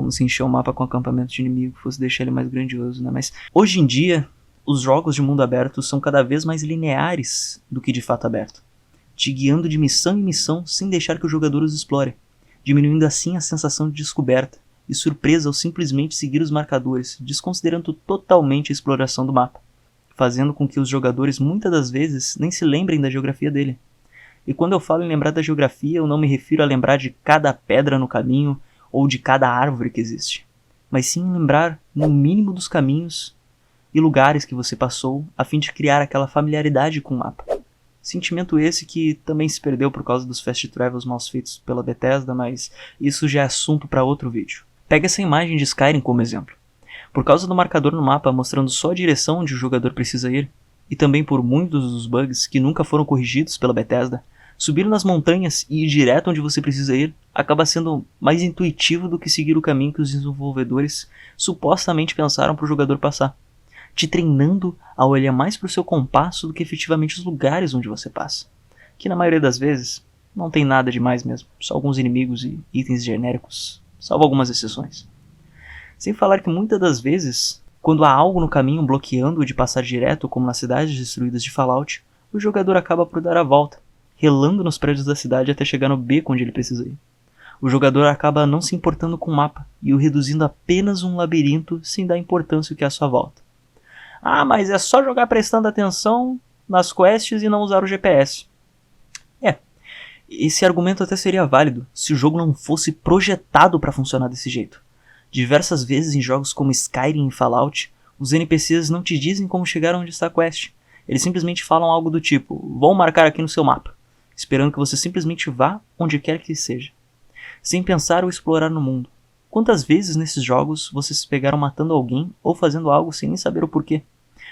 como se encher o mapa com acampamento de inimigo fosse deixar ele mais grandioso, né? Mas hoje em dia, os jogos de mundo aberto são cada vez mais lineares do que de fato aberto, te guiando de missão em missão sem deixar que o jogador os explore, diminuindo assim a sensação de descoberta e surpresa ao simplesmente seguir os marcadores, desconsiderando totalmente a exploração do mapa, fazendo com que os jogadores muitas das vezes nem se lembrem da geografia dele. E quando eu falo em lembrar da geografia, eu não me refiro a lembrar de cada pedra no caminho ou de cada árvore que existe, mas sim lembrar no mínimo dos caminhos e lugares que você passou, a fim de criar aquela familiaridade com o mapa. Sentimento esse que também se perdeu por causa dos fast travels mal feitos pela Bethesda, mas isso já é assunto para outro vídeo. Pega essa imagem de Skyrim como exemplo. Por causa do marcador no mapa mostrando só a direção onde o jogador precisa ir, e também por muitos dos bugs que nunca foram corrigidos pela Bethesda, subir nas montanhas e ir direto onde você precisa ir acaba sendo mais intuitivo do que seguir o caminho que os desenvolvedores supostamente pensaram para o jogador passar, te treinando a olhar mais para o seu compasso do que efetivamente os lugares onde você passa, que na maioria das vezes não tem nada demais mesmo, só alguns inimigos e itens genéricos, salvo algumas exceções. Sem falar que muitas das vezes, quando há algo no caminho bloqueando-o de passar direto, como nas cidades destruídas de Fallout, o jogador acaba por dar a volta, relando nos prédios da cidade até chegar no beco onde ele precisa ir. O jogador acaba não se importando com o mapa e o reduzindo a apenas um labirinto sem dar importância ao que é à sua volta. Ah, mas é só jogar prestando atenção nas quests e não usar o GPS. Esse argumento até seria válido se o jogo não fosse projetado para funcionar desse jeito. Diversas vezes em jogos como Skyrim e Fallout, os NPCs não te dizem como chegar onde está a quest. Eles simplesmente falam algo do tipo, vou marcar aqui no seu mapa, esperando que você simplesmente vá onde quer que seja, sem pensar ou explorar no mundo. Quantas vezes nesses jogos vocês se pegaram matando alguém ou fazendo algo sem nem saber o porquê?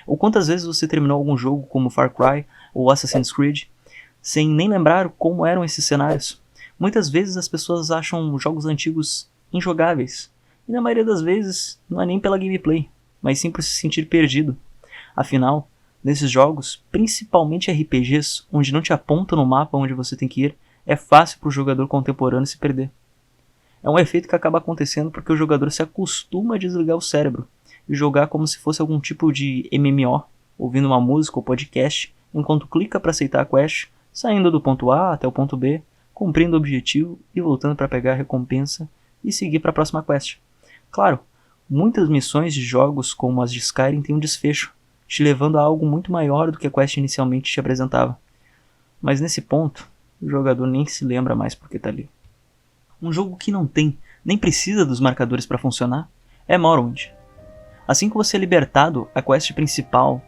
Ou quantas vezes você terminou algum jogo como Far Cry ou Assassin's Creed sem nem lembrar como eram esses cenários? Muitas vezes as pessoas acham jogos antigos injogáveis, e na maioria das vezes não é nem pela gameplay, mas sim por se sentir perdido. Afinal, nesses jogos, principalmente RPGs, onde não te aponta no mapa onde você tem que ir, é fácil para o jogador contemporâneo se perder. É um efeito que acaba acontecendo porque o jogador se acostuma a desligar o cérebro e jogar como se fosse algum tipo de MMO, ouvindo uma música ou podcast, enquanto clica para aceitar a quest, saindo do ponto A até o ponto B, cumprindo o objetivo e voltando para pegar a recompensa e seguir para a próxima quest. Claro, muitas missões de jogos como as de Skyrim têm um desfecho, te levando a algo muito maior do que a quest inicialmente te apresentava. Mas nesse ponto, o jogador nem se lembra mais porque tá ali. Um jogo que não tem, nem precisa dos marcadores para funcionar, é Morrowind. Assim que você é libertado, a quest principal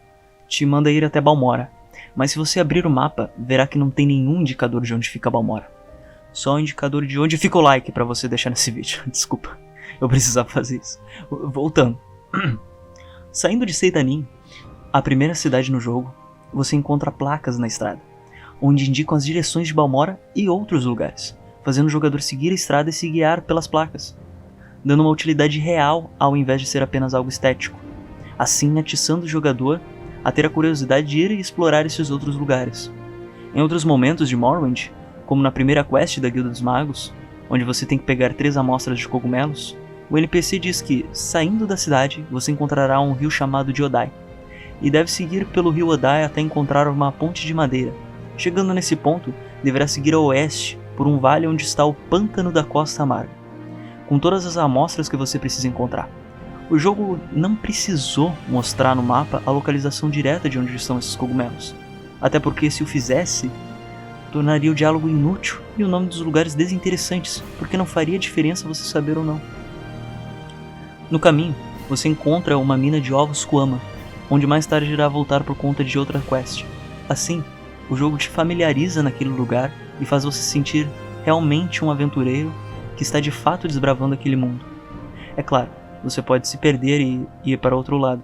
te manda ir até Balmora, mas se você abrir o mapa, verá que não tem nenhum indicador de onde fica Balmora. Só o indicador de onde fica o like para você deixar nesse vídeo. Desculpa, eu precisava fazer isso. Voltando. Saindo de Seitanin, a primeira cidade no jogo, você encontra placas na estrada, onde indicam as direções de Balmora e outros lugares, fazendo o jogador seguir a estrada e se guiar pelas placas, dando uma utilidade real ao invés de ser apenas algo estético, assim atiçando o jogador a ter a curiosidade de ir e explorar esses outros lugares. Em outros momentos de Morrowind, como na primeira quest da Guilda dos Magos, onde você tem que pegar 3 amostras de cogumelos, o NPC diz que, saindo da cidade, você encontrará um rio chamado de Odai, e deve seguir pelo rio Odai até encontrar uma ponte de madeira. Chegando nesse ponto, deverá seguir a oeste, por um vale onde está o Pântano da Costa Amarga, com todas as amostras que você precisa encontrar. O jogo não precisou mostrar no mapa a localização direta de onde estão esses cogumelos, até porque se o fizesse, tornaria o diálogo inútil e o nome dos lugares desinteressantes, porque não faria diferença você saber ou não. No caminho, você encontra uma mina de ovos Kuama, onde mais tarde irá voltar por conta de outra quest. Assim, o jogo te familiariza naquele lugar e faz você sentir realmente um aventureiro que está de fato desbravando aquele mundo. É claro, você pode se perder e ir para outro lado,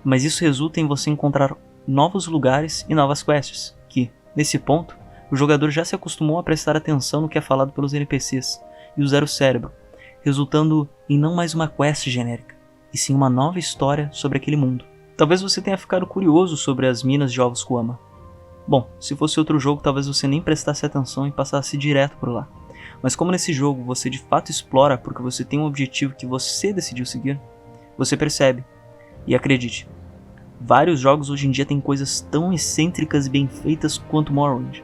mas isso resulta em você encontrar novos lugares e novas quests, que, nesse ponto, o jogador já se acostumou a prestar atenção no que é falado pelos NPCs e usar o cérebro, resultando em não mais uma quest genérica, e sim uma nova história sobre aquele mundo. Talvez você tenha ficado curioso sobre as minas de ovos Kuama. Bom, se fosse outro jogo, talvez você nem prestasse atenção e passasse direto por lá. Mas como nesse jogo você de fato explora porque você tem um objetivo que você decidiu seguir, você percebe. E acredite, vários jogos hoje em dia têm coisas tão excêntricas e bem feitas quanto Morrowind.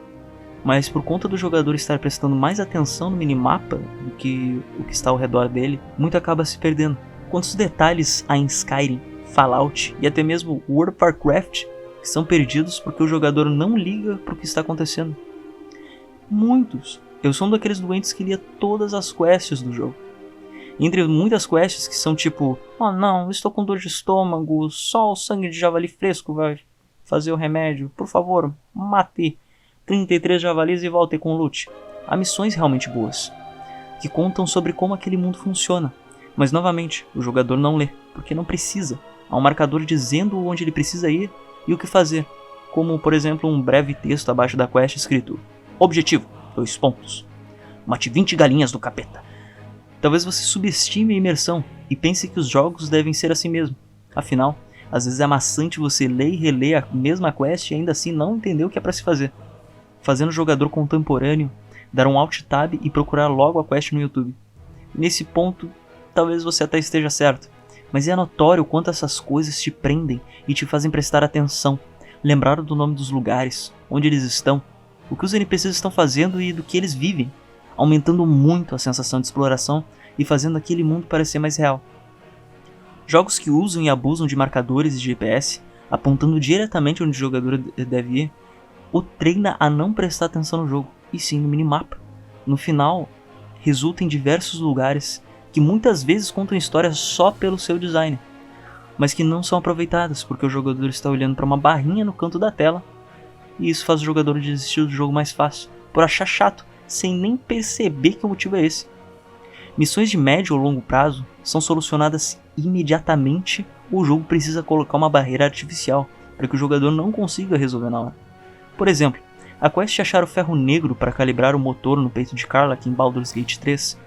Mas por conta do jogador estar prestando mais atenção no minimapa do que o que está ao redor dele, muito acaba se perdendo. Quantos detalhes há em Skyrim, Fallout e até mesmo World of Warcraft que são perdidos porque o jogador não liga para o que está acontecendo? Muitos. Eu sou um daqueles doentes que lia todas as quests do jogo. Entre muitas quests que são tipo: oh não, estou com dor de estômago, só o sangue de javali fresco vai fazer o remédio, por favor, matei 33 javalis e voltei com loot. Há missões realmente boas, que contam sobre como aquele mundo funciona. Mas novamente, o jogador não lê, porque não precisa. Há um marcador dizendo onde ele precisa ir e o que fazer. Como por exemplo um breve texto abaixo da quest escrito: objetivo, 2 pontos. Mate 20 galinhas do capeta. Talvez você subestime a imersão e pense que os jogos devem ser assim mesmo. Afinal, às vezes é maçante você ler e reler a mesma quest e ainda assim não entender o que é para se fazer. Fazendo o jogador contemporâneo dar um Alt Tab e procurar logo a quest no YouTube. Nesse ponto, talvez você até esteja certo, mas é notório quanto essas coisas te prendem e te fazem prestar atenção, lembrar do nome dos lugares, onde eles estão, o que os NPCs estão fazendo e do que eles vivem, aumentando muito a sensação de exploração e fazendo aquele mundo parecer mais real. Jogos que usam e abusam de marcadores e GPS, apontando diretamente onde o jogador deve ir, o treina a não prestar atenção no jogo, e sim no minimapa. No final, resulta em diversos lugares que muitas vezes contam histórias só pelo seu design, mas que não são aproveitadas porque o jogador está olhando para uma barrinha no canto da tela, e isso faz o jogador desistir do jogo mais fácil, por achar chato, sem nem perceber que o motivo é esse. Missões de médio ou longo prazo são solucionadas imediatamente ou o jogo precisa colocar uma barreira artificial para que o jogador não consiga resolver na hora. Por exemplo, a quest de achar o ferro negro para calibrar o motor no peito de Karlach em Baldur's Gate 3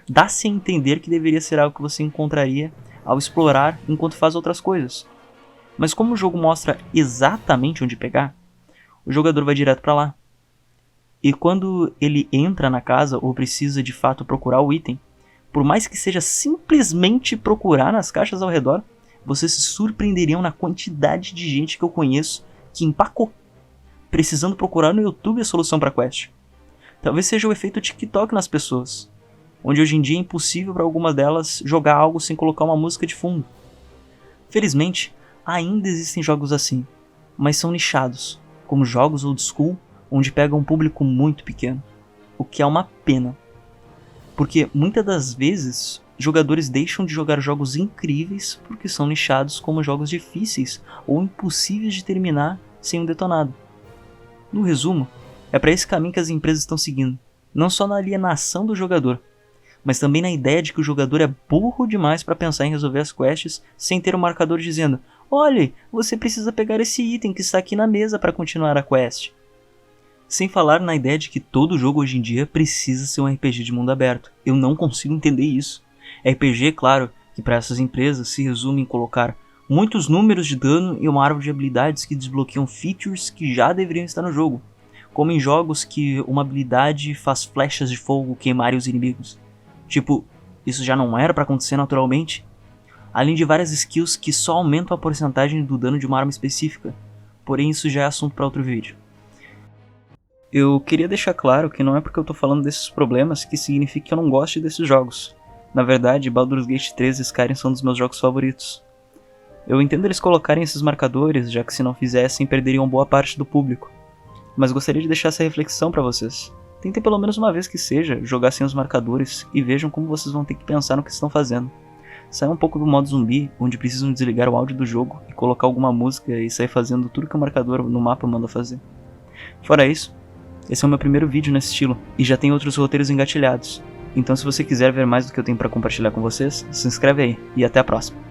dá-se a entender que deveria ser algo que você encontraria ao explorar enquanto faz outras coisas. Mas como o jogo mostra exatamente onde pegar, o jogador vai direto para lá. E quando ele entra na casa ou precisa de fato procurar o item, por mais que seja simplesmente procurar nas caixas ao redor, vocês se surpreenderiam na quantidade de gente que eu conheço que empacou, precisando procurar no YouTube a solução para a quest. Talvez seja o efeito TikTok nas pessoas, onde hoje em dia é impossível para algumas delas jogar algo sem colocar uma música de fundo. Felizmente, ainda existem jogos assim, mas são nichados, como jogos old school, onde pega um público muito pequeno, o que é uma pena. Porque muitas das vezes, jogadores deixam de jogar jogos incríveis porque são nichados como jogos difíceis ou impossíveis de terminar sem um detonado. No resumo, é para esse caminho que as empresas estão seguindo, não só na alienação do jogador, mas também na ideia de que o jogador é burro demais para pensar em resolver as quests sem ter um marcador dizendo: olhe, você precisa pegar esse item que está aqui na mesa para continuar a quest. Sem falar na ideia de que todo jogo hoje em dia precisa ser um RPG de mundo aberto. Eu não consigo entender isso. RPG, claro, que para essas empresas se resume em colocar muitos números de dano e uma árvore de habilidades que desbloqueiam features que já deveriam estar no jogo, como em jogos que uma habilidade faz flechas de fogo queimarem os inimigos. Tipo, isso já não era para acontecer naturalmente? Além de várias skills que só aumentam a porcentagem do dano de uma arma específica. Porém, isso já é assunto para outro vídeo. Eu queria deixar claro que não é porque eu tô falando desses problemas que significa que eu não gosto desses jogos. Na verdade, Baldur's Gate 3 e Skyrim são dos meus jogos favoritos. Eu entendo eles colocarem esses marcadores, já que se não fizessem perderiam boa parte do público. Mas gostaria de deixar essa reflexão para vocês. Tentem pelo menos uma vez que seja jogar sem os marcadores e vejam como vocês vão ter que pensar no que estão fazendo. Saia um pouco do modo zumbi, onde precisam desligar o áudio do jogo e colocar alguma música e sair fazendo tudo que o marcador no mapa manda fazer. Fora isso, esse é o meu primeiro vídeo nesse estilo, e já tem outros roteiros engatilhados. Então se você quiser ver mais do que eu tenho para compartilhar com vocês, se inscreve aí, e até a próxima.